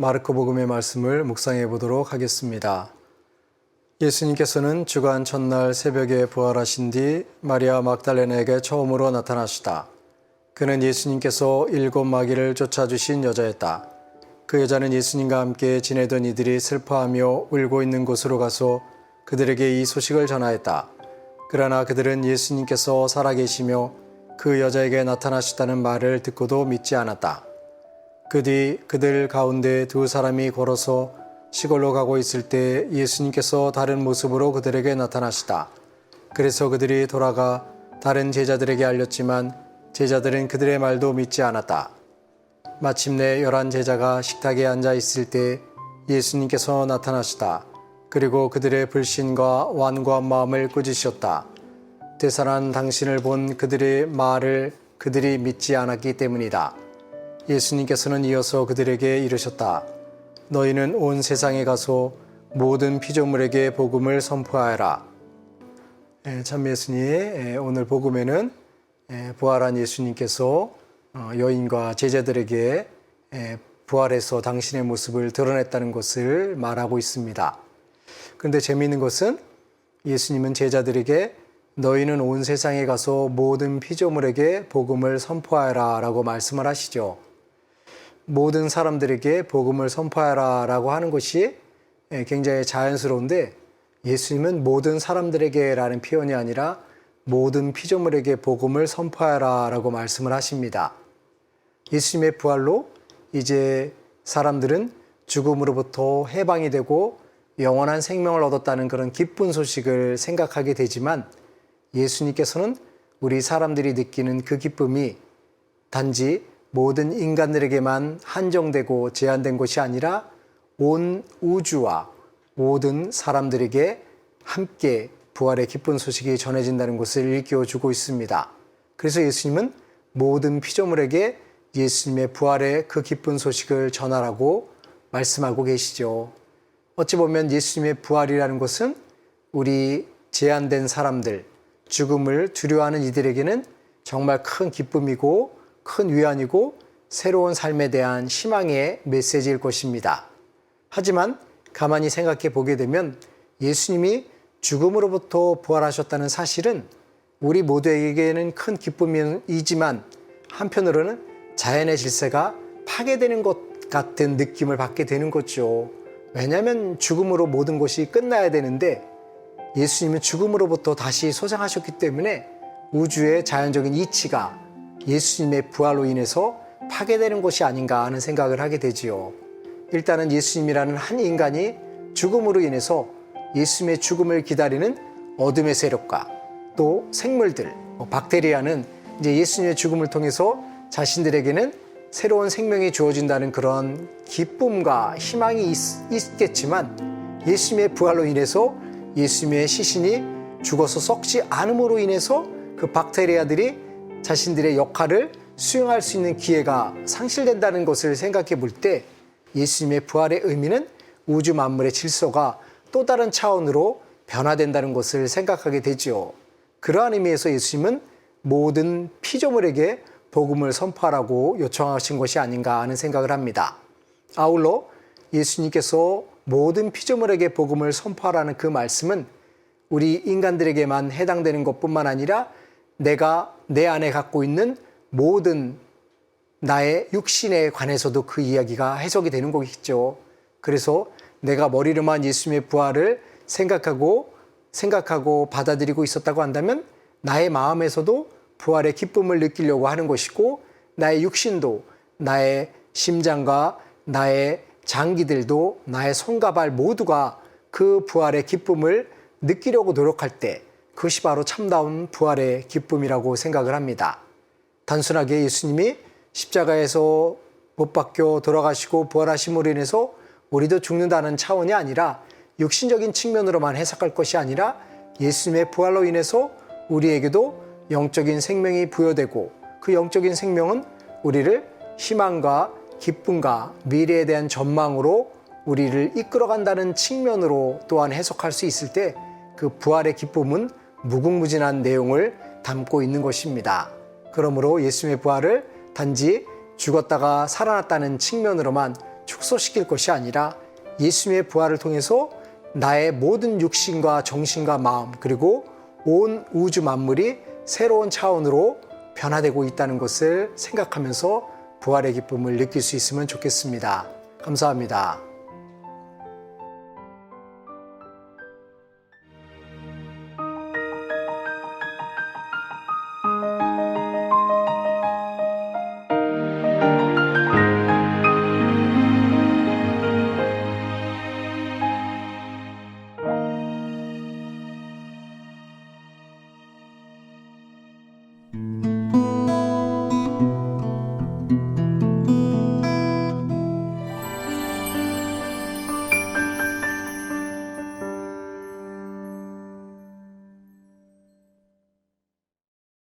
마르코복음의 말씀을 묵상해 보도록 하겠습니다. 예수님께서는 주간 첫날 새벽에 부활하신 뒤 마리아 막달레나에게 처음으로 나타나시다. 그는 예수님께서 7 마귀를 쫓아주신 여자였다. 그 여자는 예수님과 함께 지내던 이들이 슬퍼하며 울고 있는 곳으로 가서 그들에게 이 소식을 전하였다. 그러나 그들은 예수님께서 살아계시며 그 여자에게 나타나셨다는 말을 듣고도 믿지 않았다. 그 뒤 그들 가운데 2 사람이 걸어서 시골로 가고 있을 때 예수님께서 다른 모습으로 그들에게 나타나시다. 그래서 그들이 돌아가 다른 제자들에게 알렸지만 제자들은 그들의 말도 믿지 않았다. 마침내 11 제자가 식탁에 앉아 있을 때 예수님께서 나타나시다. 그리고 그들의 불신과 완고한 마음을 꾸짖으셨다. 되살아난 당신을 본 그들의 말을 그들이 믿지 않았기 때문이다. 예수님께서는 이어서 그들에게 이르셨다. 너희는 온 세상에 가서 모든 피조물에게 복음을 선포하여라. 참 예수님, 오늘 복음에는 부활한 예수님께서 여인과 제자들에게 부활해서 당신의 모습을 드러냈다는 것을 말하고 있습니다. 그런데 재미있는 것은 예수님은 제자들에게 너희는 온 세상에 가서 모든 피조물에게 복음을 선포하여라 라고 말씀을 하시죠. 모든 사람들에게 복음을 선포하라 라고 하는 것이 굉장히 자연스러운데 예수님은 모든 사람들에게 라는 표현이 아니라 모든 피조물에게 복음을 선포하라 라고 말씀을 하십니다. 예수님의 부활로 이제 사람들은 죽음으로부터 해방이 되고 영원한 생명을 얻었다는 그런 기쁜 소식을 생각하게 되지만 예수님께서는 우리 사람들이 느끼는 그 기쁨이 단지 모든 인간들에게만 한정되고 제한된 것이 아니라 온 우주와 모든 사람들에게 함께 부활의 기쁜 소식이 전해진다는 것을 일깨워주고 있습니다. 그래서 예수님은 모든 피조물에게 예수님의 부활의 그 기쁜 소식을 전하라고 말씀하고 계시죠. 어찌 보면 예수님의 부활이라는 것은 우리 제한된 사람들, 죽음을 두려워하는 이들에게는 정말 큰 기쁨이고 큰 위안이고 새로운 삶에 대한 희망의 메시지일 것입니다. 하지만 가만히 생각해 보게 되면 예수님이 죽음으로부터 부활하셨다는 사실은 우리 모두에게는 큰 기쁨이지만 한편으로는 자연의 질서가 파괴되는 것 같은 느낌을 받게 되는 거죠. 왜냐하면 죽음으로 모든 것이 끝나야 되는데 예수님은 죽음으로부터 다시 소생하셨기 때문에 우주의 자연적인 이치가 예수님의 부활로 인해서 파괴되는 것이 아닌가 하는 생각을 하게 되지요. 일단은 예수님이라는 한 인간이 죽음으로 인해서 예수님의 죽음을 기다리는 어둠의 세력과 또 생물들, 박테리아는 이제 예수님의 죽음을 통해서 자신들에게는 새로운 생명이 주어진다는 그런 기쁨과 희망이 있겠지만 예수님의 부활로 인해서 예수님의 시신이 죽어서 썩지 않음으로 인해서 그 박테리아들이 자신들의 역할을 수행할 수 있는 기회가 상실된다는 것을 생각해 볼 때 예수님의 부활의 의미는 우주 만물의 질서가 또 다른 차원으로 변화된다는 것을 생각하게 되지요. 그러한 의미에서 예수님은 모든 피조물에게 복음을 선포하라고 요청하신 것이 아닌가 하는 생각을 합니다. 아울러 예수님께서 모든 피조물에게 복음을 선포하라는 그 말씀은 우리 인간들에게만 해당되는 것뿐만 아니라 내가 내 안에 갖고 있는 모든 나의 육신에 관해서도 그 이야기가 해석이 되는 거겠죠. 그래서 내가 머리로만 예수님의 부활을 생각하고 받아들이고 있었다고 한다면 나의 마음에서도 부활의 기쁨을 느끼려고 하는 것이고 나의 육신도 나의 심장과 나의 장기들도 나의 손과 발 모두가 그 부활의 기쁨을 느끼려고 노력할 때 그것이 바로 참다운 부활의 기쁨이라고 생각을 합니다. 단순하게 예수님이 십자가에서 못 박혀 돌아가시고 부활하심으로 인해서 우리도 죽는다는 차원이 아니라 육신적인 측면으로만 해석할 것이 아니라 예수님의 부활로 인해서 우리에게도 영적인 생명이 부여되고 그 영적인 생명은 우리를 희망과 기쁨과 미래에 대한 전망으로 우리를 이끌어간다는 측면으로 또한 해석할 수 있을 때 그 부활의 기쁨은 무궁무진한 내용을 담고 있는 것입니다. 그러므로 예수님의 부활을 단지 죽었다가 살아났다는 측면으로만 축소시킬 것이 아니라 예수님의 부활을 통해서 나의 모든 육신과 정신과 마음 그리고 온 우주 만물이 새로운 차원으로 변화되고 있다는 것을 생각하면서 부활의 기쁨을 느낄 수 있으면 좋겠습니다. 감사합니다.